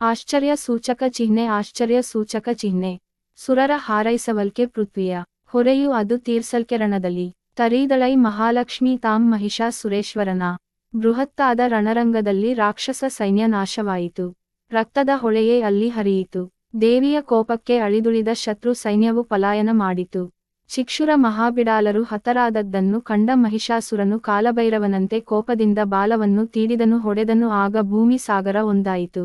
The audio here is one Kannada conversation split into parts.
ಆಶ್ಚರ್ಯ ಸೂಚಕ ಚಿಹ್ನೆ ಆಶ್ಚರ್ಯ ಸೂಚಕ ಚಿಹ್ನೆ ಸುರರ ಹಾರೈಸವಲ್ಕೆ ಪೃಥ್ವಿಯ ಹೊರೆಯು ಅದು ತೀರ್ಸಲ್ಕೆ ತರೀದಳೈ ಮಹಾಲಕ್ಷ್ಮಿ ತಾಂ ಮಹಿಷಾಸುರೇಶ್ವರನ ಬೃಹತ್ತಾದ ರಣರಂಗದಲ್ಲಿ ರಾಕ್ಷಸ ಸೈನ್ಯ ನಾಶವಾಯಿತು. ರಕ್ತದ ಹೊಳೆಯೇ ಅಲ್ಲಿ ಹರಿಯಿತು. ದೇವಿಯ ಕೋಪಕ್ಕೆ ಅಳಿದುಳಿದ ಶತ್ರು ಸೈನ್ಯವು ಪಲಾಯನ ಮಾಡಿತು. ಚಿಕ್ಷುರ ಮಹಾಬಿಡಾಲರು ಹತರಾದದ್ದನ್ನು ಕಂಡ ಮಹಿಷಾಸುರನು ಕಾಲಭೈರವನಂತೆ ಕೋಪದಿಂದ ಬಾಲವನ್ನು ತೀಡಿದನು, ಹೊಡೆದನು. ಆಗ ಭೂಮಿ ಸಾಗರ ಒಂದಾಯಿತು.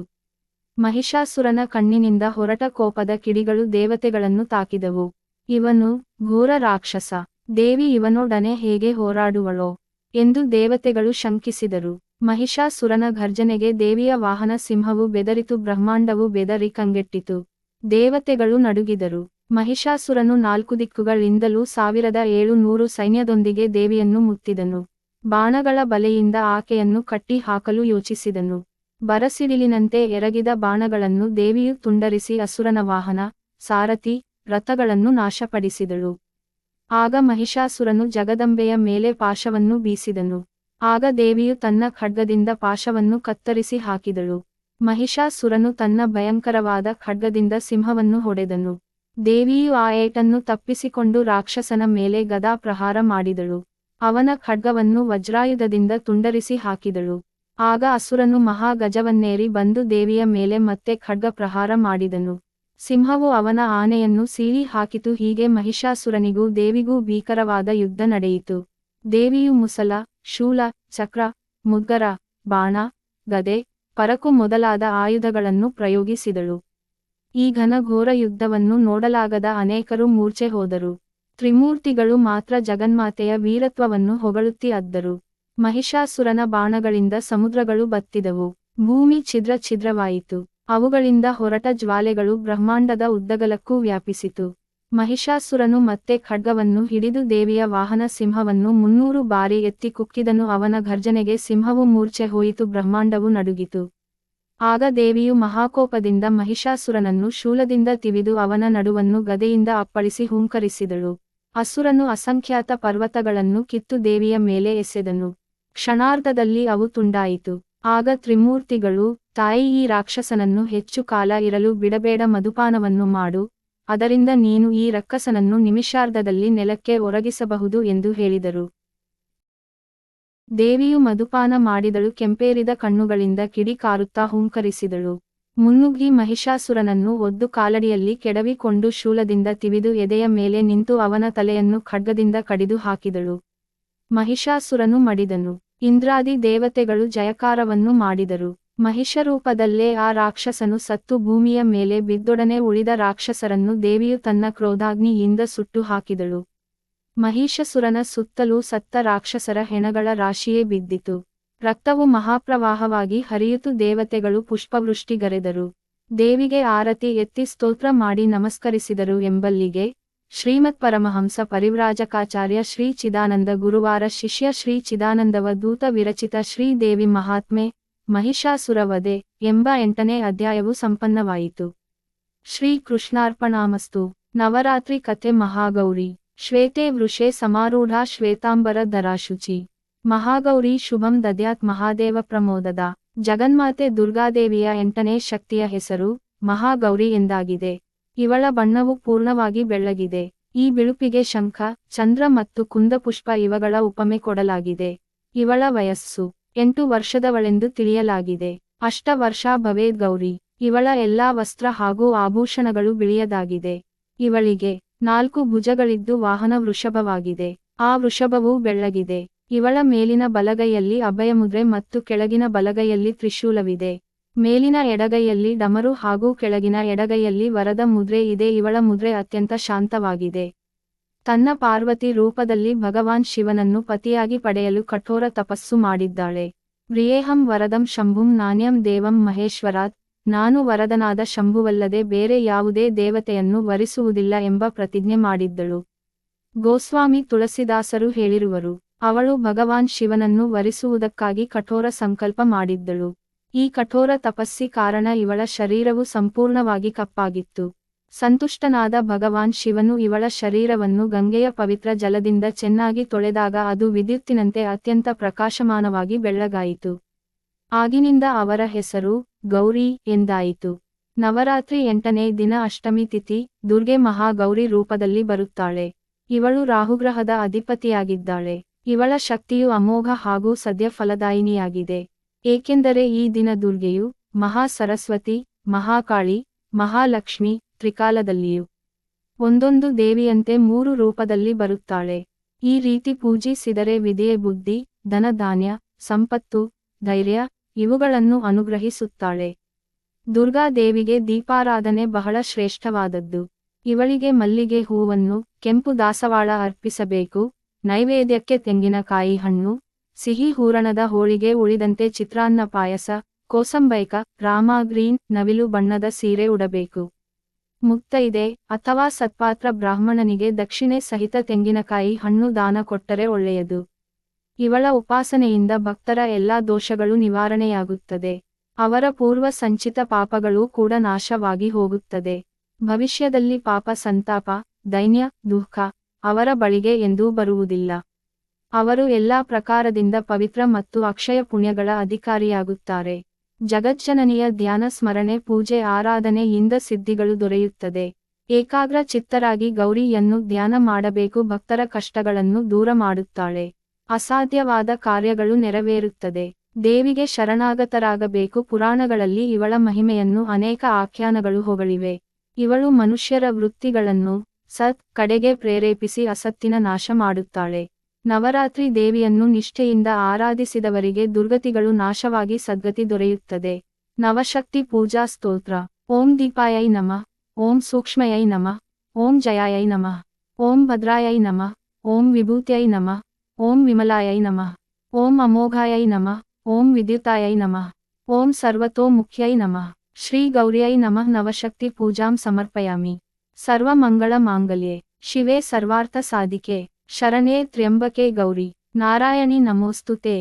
ಮಹಿಷಾಸುರನ ಕಣ್ಣಿನಿಂದ ಹೊರಟ ಕೋಪದ ಕಿಡಿಗಳು ದೇವತೆಗಳನ್ನು ತಾಕಿದವು. ಇವನು ಘೋರ ರಾಕ್ಷಸ, ದೇವಿ ಇವನೊಡನೆ ಹೇಗೆ ಹೋರಾಡುವಳೋ ಎಂದು ದೇವತೆಗಳು ಶಂಕಿಸಿದರು. ಮಹಿಷಾಸುರನ ಘರ್ಜನೆಗೆ ದೇವಿಯ ವಾಹನ ಸಿಂಹವು ಬೆದರಿತು, ಬ್ರಹ್ಮಾಂಡವು ಬೆದರಿ ಕಂಗೆಟ್ಟಿತು. ದೇವತೆಗಳು ನಡುಗಿದರು. ಮಹಿಷಾಸುರನು 4 ದಿಕ್ಕುಗಳಿಂದಲೂ 1700 ಸೈನ್ಯದೊಂದಿಗೆ ದೇವಿಯನ್ನು ಮುತ್ತಿದನು. ಬಾಣಗಳ ಬಲೆಯಿಂದ ಆಕೆಯನ್ನು ಕಟ್ಟಿ ಹಾಕಲು ಯೋಚಿಸಿದನು. ಬರಸಿಡಿಲಿನಂತೆ ಎರಗಿದ ಬಾಣಗಳನ್ನು ದೇವಿಯು ತುಂಡರಿಸಿ ಅಸುರನ ವಾಹನ, ಸಾರಥಿ, ರಥಗಳನ್ನು ನಾಶಪಡಿಸಿದಳು. ಆಗ ಮಹಿಷಾಸುರನು ಜಗದಂಬೆಯ ಮೇಲೆ ಪಾಶವನ್ನು ಬೀಸಿದನು. ಆಗ ದೇವಿಯು ತನ್ನ ಖಡ್ಗದಿಂದ ಪಾಶವನ್ನು ಕತ್ತರಿಸಿ ಹಾಕಿದಳು. ಮಹಿಷಾಸುರನು ತನ್ನ ಭಯಂಕರವಾದ ಖಡ್ಗದಿಂದ ಸಿಂಹವನ್ನು ಹೊಡೆದನು. ದೇವಿಯು ಆ ಏಟನ್ನು ತಪ್ಪಿಸಿಕೊಂಡು ರಾಕ್ಷಸನ ಮೇಲೆ ಗದಾ ಪ್ರಹಾರ ಮಾಡಿದಳು. ಅವನ ಖಡ್ಗವನ್ನು ವಜ್ರಾಯುಧದಿಂದ ತುಂಡರಿಸಿ ಹಾಕಿದಳು. ಆಗ ಅಸುರನು ಮಹಾ ಗಜವನ್ನೇರಿ ಬಂದು ದೇವಿಯ ಮೇಲೆ ಮತ್ತೆ ಖಡ್ಗ ಪ್ರಹಾರ ಮಾಡಿದನು. ಸಿಂಹವು ಅವನ ಆನೆಯನ್ನು ಸೀಳಿ ಹಾಕಿತು. ಹೀಗೆ ಮಹಿಷಾಸುರನಿಗೂ ದೇವಿಗೂ ಭೀಕರವಾದ ಯುದ್ಧ ನಡೆಯಿತು. ದೇವಿಯು ಮುಸಲ, ಶೂಲ, ಚಕ್ರ, ಮುದ್ಗರ, ಬಾಣ, ಗದೆ, ಪರಕು ಮೊದಲಾದ ಆಯುಧಗಳನ್ನು ಪ್ರಯೋಗಿಸಿದಳು. ಈ ಘನಘೋರ ಯುದ್ಧವನ್ನು ನೋಡಲಾಗದ ಅನೇಕರು ಮೂರ್ಛೆ ಹೋದರು. ತ್ರಿಮೂರ್ತಿಗಳು ಮಾತ್ರ ಜಗನ್ಮಾತೆಯ ವೀರತ್ವವನ್ನು ಹೊಗಳುತ್ತಿ ಅದ್ದರು. ಮಹಿಷಾಸುರನ ಬಾಣಗಳಿಂದ ಸಮುದ್ರಗಳು ಬತ್ತಿದವು. ಭೂಮಿ ಛಿದ್ರ ಛಿದ್ರವಾಯಿತು. ಅವುಗಳಿಂದ ಹೊರಟ ಜ್ವಾಲೆಗಳು ಬ್ರಹ್ಮಾಂಡದ ಉದ್ದಗಲಕ್ಕೂ ವ್ಯಾಪಿಸಿತು. ಮಹಿಷಾಸುರನು ಮತ್ತೆ ಖಡ್ಗವನ್ನು ಹಿಡಿದು ದೇವಿಯ ವಾಹನ ಸಿಂಹವನ್ನು 300 ಬಾರಿ ಎತ್ತಿ ಕುಕ್ಕಿದನು. ಅವನ ಘರ್ಜನೆಗೆ ಸಿಂಹವು ಮೂರ್ಛೆ ಹೋಯಿತು, ಬ್ರಹ್ಮಾಂಡವು ನಡುಗಿತು. ಆಗ ದೇವಿಯು ಮಹಾಕೋಪದಿಂದ ಮಹಿಷಾಸುರನನ್ನು ಶೂಲದಿಂದ ತಿವಿದು ಅವನ ನಡುವನ್ನು ಗದೆಯಿಂದ ಅಪ್ಪಳಿಸಿ ಹುಂಕರಿಸಿದಳು. ಅಸುರನು ಅಸಂಖ್ಯಾತ ಪರ್ವತಗಳನ್ನು ಕಿತ್ತು ದೇವಿಯ ಮೇಲೆ ಎಸೆದನು. ಕ್ಷಣಾರ್ಧದಲ್ಲಿ ಅವು ತುಂಡಾಯಿತು. ಆಗ ತ್ರಿಮೂರ್ತಿಗಳು, ತಾಯಿ, ಈ ರಾಕ್ಷಸನನ್ನು ಹೆಚ್ಚು ಕಾಲ ಇರಲು ಬಿಡಬೇಡ, ಮಧುಪಾನವನ್ನು ಮಾಡು, ಅದರಿಂದ ನೀನು ಈ ರಕ್ಕಸನನ್ನು ನಿಮಿಷಾರ್ಧದಲ್ಲಿ ನೆಲಕ್ಕೆ ಒರಗಿಸಬಹುದು ಎಂದು ಹೇಳಿದರು. ದೇವಿಯು ಮಧುಪಾನ ಮಾಡಿದಳು. ಕೆಂಪೇರಿದ ಕಣ್ಣುಗಳಿಂದ ಕಿಡಿ ಕಾರುತ್ತಾ ಹುಂಕರಿಸಿದಳು. ಮುನ್ನುಗ್ಗಿ ಮಹಿಷಾಸುರನನ್ನು ಒದ್ದು ಕಾಲಡಿಯಲ್ಲಿ ಕೆಡವಿಕೊಂಡು ಶೂಲದಿಂದ ತಿವಿದು ಎದೆಯ ಮೇಲೆ ನಿಂತು ಅವನ ತಲೆಯನ್ನು ಖಡ್ಗದಿಂದ ಕಡಿದು ಹಾಕಿದಳು. ಮಹಿಷಾಸುರನು ಮಡಿದನು. ಇಂದ್ರಾದಿ ದೇವತೆಗಳು ಜಯಕಾರವನ್ನು ಮಾಡಿದರು. ಮಹಿಷರೂಪದಲ್ಲೇ ಆ ರಾಕ್ಷಸನು ಸತ್ತು ಭೂಮಿಯ ಮೇಲೆ ಬಿದ್ದೊಡನೆ ಉಳಿದ ರಾಕ್ಷಸರನ್ನು ದೇವಿಯು ತನ್ನ ಕ್ರೋಧಾಗ್ನಿಯಿಂದ ಸುಟ್ಟು ಹಾಕಿದಳು. ಮಹಿಷಾಸುರನ ಸುತ್ತಲೂ ಸತ್ತ ರಾಕ್ಷಸರ ಹೆಣಗಳ ರಾಶಿಯೇ ಬಿದ್ದಿತು. ರಕ್ತವು ಮಹಾಪ್ರವಾಹವಾಗಿ ಹರಿಯಿತು. ದೇವತೆಗಳು ಪುಷ್ಪವೃಷ್ಟಿಗರೆದರು. ದೇವಿಗೆ ಆರತಿ ಎತ್ತಿ ಸ್ತೋತ್ರ ಮಾಡಿ ನಮಸ್ಕರಿಸಿದರು. ಎಂಬಲ್ಲಿಗೆ ಶ್ರೀಮತ್ ಪರಮಹಂಸ ಪರಿವ್ರಾಜಕಾಚಾರ್ಯ ಶ್ರೀ ಚಿದಾನಂದ ಗುರುವಾರ ಶಿಷ್ಯ ಶ್ರೀ ಚಿದಾನಂದವ ದೂತ ವಿರಚಿತ ಶ್ರೀ ದೇವಿ ಮಹಾತ್ಮೆ ಮಹಿಷಾಸುರ ವಧೆ ಎಂಬ 8ನೇ ಅಧ್ಯಾಯವು ಸಂಪನ್ನವಾಯಿತು. ಶ್ರೀ ಕೃಷ್ಣಾರ್ಪಣಾಮಸ್ತು. ನವರಾತ್ರಿ ಕಥೆ. ಮಹಾಗೌರಿ ಶ್ವೇತೆ ವೃಷೇ ಸಮಾರೂಢಾ ಶ್ವೇತಾಂಬರ ಧರಾಶುಚಿ. ಮಹಾಗೌರಿ ಶುಭಂ ದದ್ಯಾತ್ ಮಹಾದೇವ ಪ್ರಮೋದದ. ಜಗನ್ಮಾತೆ ದುರ್ಗಾದೇವಿಯ 8ನೇ ಶಕ್ತಿಯ ಹೆಸರು ಮಹಾಗೌರಿ ಎಂದಾಗಿದೆ. ಇವಳ ಬಣ್ಣವು ಪೂರ್ಣವಾಗಿ ಬೆಳ್ಳಗಿದೆ. ಈ ಬಿಳುಪಿಗೆ ಶಂಖ, ಚಂದ್ರ ಮತ್ತು ಕುಂದಪುಷ್ಪ ಇವಗಳ ಉಪಮೆ ಕೊಡಲಾಗಿದೆ. ಇವಳ ವಯಸ್ಸು 8 ವರ್ಷದವಳೆಂದು ತಿಳಿಯಲಾಗಿದೆ. 8 ವರ್ಷ ಭವೇದ್ ಗೌರಿ. ಇವಳ ಎಲ್ಲಾ ವಸ್ತ್ರ ಹಾಗೂ ಆಭೂಷಣಗಳು ಬಿಳಿಯದಾಗಿದೆ. ಇವಳಿಗೆ 4 ಭುಜಗಳಿದ್ದು ವಾಹನ ವೃಷಭವಾಗಿದೆ. ಆ ವೃಷಭವು ಬೆಳ್ಳಗಿದೆ. ಇವಳ ಮೇಲಿನ ಬಲಗೈಯಲ್ಲಿ ಅಭಯಮುದ್ರೆ ಮತ್ತು ಕೆಳಗಿನ ಬಲಗೈಯಲ್ಲಿ ತ್ರಿಶೂಲವಿದೆ. ಮೇಲಿನ ಎಡಗೈಯಲ್ಲಿ ಡಮರು ಹಾಗೂ ಕೆಳಗಿನ ಎಡಗೈಯಲ್ಲಿ ವರದ ಮುದ್ರೆ ಇದೆ. ಇವಳ ಮುದ್ರೆ ಅತ್ಯಂತ ಶಾಂತವಾಗಿದೆ. ತನ್ನ ಪಾರ್ವತಿ ರೂಪದಲ್ಲಿ ಭಗವಾನ್ ಶಿವನನ್ನು ಪತಿಯಾಗಿ ಪಡೆಯಲು ಕಠೋರ ತಪಸ್ಸು ಮಾಡಿದ್ದಾಳೆ. ವ್ರಿಯೇಹಂ ವರದಂ ಶಂಭುಂ ನಾಣ್ಯಂ ದೇವಂ ಮಹೇಶ್ವರಾತ್. ನಾನು ವರದನಾದ ಶಂಭುವಲ್ಲದೆ ಬೇರೆ ಯಾವುದೇ ದೇವತೆಯನ್ನು ವರಿಸುವುದಿಲ್ಲ ಎಂಬ ಪ್ರತಿಜ್ಞೆ ಮಾಡಿದ್ದಳು. ಗೋಸ್ವಾಮಿ ತುಳಸಿದಾಸರು ಹೇಳಿರುವರು, ಅವಳು ಭಗವಾನ್ ಶಿವನನ್ನು ವರಿಸುವುದಕ್ಕಾಗಿ ಕಠೋರ ಸಂಕಲ್ಪ ಮಾಡಿದ್ದಳು. ಈ ಕಠೋರ ತಪಸ್ಸಿ ಕಾರಣ ಇವಳ ಶರೀರವು ಸಂಪೂರ್ಣವಾಗಿ ಕಪ್ಪಾಗಿತ್ತು. ಸಂತುಷ್ಟನಾದ ಭಗವಾನ್ ಶಿವನು ಇವಳ ಶರೀರವನ್ನು ಗಂಗೆಯ ಪವಿತ್ರ ಜಲದಿಂದ ಚೆನ್ನಾಗಿ ತೊಳೆದಾಗ ಅದು ವಿದ್ಯುತ್ತಿನಂತೆ ಅತ್ಯಂತ ಪ್ರಕಾಶಮಾನವಾಗಿ ಬೆಳ್ಳಗಾಯಿತು. ಆಗಿನಿಂದ ಅವರ ಹೆಸರು ಗೌರಿ ಎಂದಾಯಿತು. ನವರಾತ್ರಿ 8ನೇ ದಿನ ಅಷ್ಟಮಿ ತಿಥಿ, ದುರ್ಗೆ ಮಹಾಗೌರಿ ರೂಪದಲ್ಲಿ ಬರುತ್ತಾಳೆ. ಇವಳು ರಾಹುಗ್ರಹದ ಅಧಿಪತಿಯಾಗಿದ್ದಾಳೆ. ಇವಳ ಶಕ್ತಿಯು ಅಮೋಘ ಹಾಗೂ ಸದ್ಯ ಫಲದಾಯಿನಿಯಾಗಿದೆ. ಏಕೆಂದರೆ ಈ ದಿನ ದುರ್ಗೆಯು ಮಹಾ ಸರಸ್ವತಿ, ಮಹಾಕಾಳಿ, ಮಹಾಲಕ್ಷ್ಮಿ ತ್ರಿಕಾಲದಲ್ಲಿಯೂ ಒಂದೊಂದು ದೇವಿಯಂತೆ 3 ರೂಪದಲ್ಲಿ ಬರುತ್ತಾಳೆ. ಈ ರೀತಿ ಪೂಜಿಸಿದರೆ ವಿದ್ಯೆ, ಬುದ್ಧಿ, ಧನ, ಧಾನ್ಯ, ಸಂಪತ್ತು, ಧೈರ್ಯ ಇವುಗಳನ್ನು ಅನುಗ್ರಹಿಸುತ್ತಾಳೆ. ದುರ್ಗಾದೇವಿಗೆ ದೀಪಾರಾಧನೆ ಬಹಳ ಶ್ರೇಷ್ಠವಾದದ್ದು. ಇವಳಿಗೆ ಮಲ್ಲಿಗೆ ಹೂವನ್ನು, ಕೆಂಪು ದಾಸವಾಳ ಅರ್ಪಿಸಬೇಕು. ನೈವೇದ್ಯಕ್ಕೆ ತೆಂಗಿನಕಾಯಿ ಹಣ್ಣು, ಸಿಹಿ ಹೂರಣದ ಹೋಳಿಗೆ, ಉಳಿದಂತೆ ಚಿತ್ರಾನ್ನ, ಪಾಯಸ, ಕೋಸಂಬೈಕ, ರಾಮ ಗ್ರೀನ್ ನವಿಲು ಬಣ್ಣದ ಸೀರೆ ಉಡಬೇಕು. ಮುತ್ತೈದೆ ಅಥವಾ ಸತ್ಪಾತ್ರ ಬ್ರಾಹ್ಮಣನಿಗೆ ದಕ್ಷಿಣೆ ಸಹಿತ ತೆಂಗಿನಕಾಯಿ ಹಣ್ಣು ದಾನ ಕೊಟ್ಟರೆ ಒಳ್ಳೆಯದು. ಇವಳ ಉಪಾಸನೆಯಿಂದ ಭಕ್ತರ ಎಲ್ಲಾ ದೋಷಗಳು ನಿವಾರಣೆಯಾಗುತ್ತದೆ. ಅವರ ಪೂರ್ವ ಸಂಚಿತ ಪಾಪಗಳು ಕೂಡ ನಾಶವಾಗಿ ಹೋಗುತ್ತದೆ. ಭವಿಷ್ಯದಲ್ಲಿ ಪಾಪ, ಸಂತಾಪ, ದೈನ್ಯ, ದುಃಖ ಅವರ ಬಳಿಗೆ ಎಂದೂ ಬರುವುದಿಲ್ಲ. ಅವರು ಎಲ್ಲಾ ಪ್ರಕಾರದಿಂದ ಪವಿತ್ರ ಮತ್ತು ಅಕ್ಷಯ ಪುಣ್ಯಗಳ ಅಧಿಕಾರಿಯಾಗುತ್ತಾರೆ. ಜಗಜ್ಜನನಿಯ ಧ್ಯಾನ, ಸ್ಮರಣೆ, ಪೂಜೆ, ಆರಾಧನೆಯಿಂದ ಸಿದ್ಧಿಗಳು ದೊರೆಯುತ್ತದೆ. ಏಕಾಗ್ರ ಚಿತ್ತರಾಗಿ ಗೌರಿಯನ್ನು ಧ್ಯಾನ ಮಾಡಬೇಕು. ಭಕ್ತರ ಕಷ್ಟಗಳನ್ನು ದೂರ ಮಾಡುತ್ತಾಳೆ. ಅಸಾಧ್ಯವಾದ ಕಾರ್ಯಗಳು ನೆರವೇರುತ್ತದೆ. ದೇವಿಗೆ ಶರಣಾಗತರಾಗಬೇಕು. ಪುರಾಣಗಳಲ್ಲಿ ಇವಳ ಮಹಿಮೆಯನ್ನು ಅನೇಕ ಆಖ್ಯಾನಗಳು ಹೊಗಳಿವೆ. ಇವಳು ಮನುಷ್ಯರ ವೃತ್ತಿಗಳನ್ನು ಸತ್ ಕಡೆಗೆ ಪ್ರೇರೇಪಿಸಿ ಅಸತ್ತಿನ ನಾಶ ಮಾಡುತ್ತಾಳೆ. ನವರಾತ್ರಿ ದೇವಿಯನ್ನು ನಿಷ್ಠೆಯಿಂದ ಆರಾಧಿಸಿದವರಿಗೆ ದುರ್ಗತಿಗಳು ನಾಶವಾಗಿ ಸದ್ಗತಿ ದೊರೆಯುತ್ತದೆ. ನವಶಕ್ತಿ ಪೂಜಾ ಸ್ತೋತ್ರ. ಓಂ ದೀಪಾಯೈ ನಮಃ, ಓಂ ಸೂಕ್ಷ್ಮಯೈ ನಮಃ, ಓಂ ಜಯಾಯೈ ನಮಃ, ಓಂ ಭದ್ರಾಯೈ ನಮಃ, ಓಂ ವಿಭೂತ್ಯೈ ನಮಃ, ಓಂ ವಿಮಲಾಯೈ ನಮಃ, ಓಂ ಅಮೋಘಾಯೈ ನಮಃ, ಓಂ ವಿದ್ಯುತಾಯೈ ನಮಃ, ಓಂ ಸರ್ವತೋಮುಖ್ಯೈ ನಮಃ, ಶ್ರೀ ಗೌರ್ಯೈ ನಮಃ. ನವಶಕ್ತಿ ಪೂಜಾಂ ಸಮರ್ಪಯಾಮಿ. ಸರ್ವಮಂಗಳ ಮಾಂಗಲ್ಯೆ ಶಿವೆ ಸರ್ವಾರ್ಥ ಸಾಧಿಕೆ ಶರಣ್ಯೇ ತ್ರ್ಯಂಬಕೆ ಗೌರಿ ನಾರಾಯಣಿ ನಮೋಸ್ತುತೆ.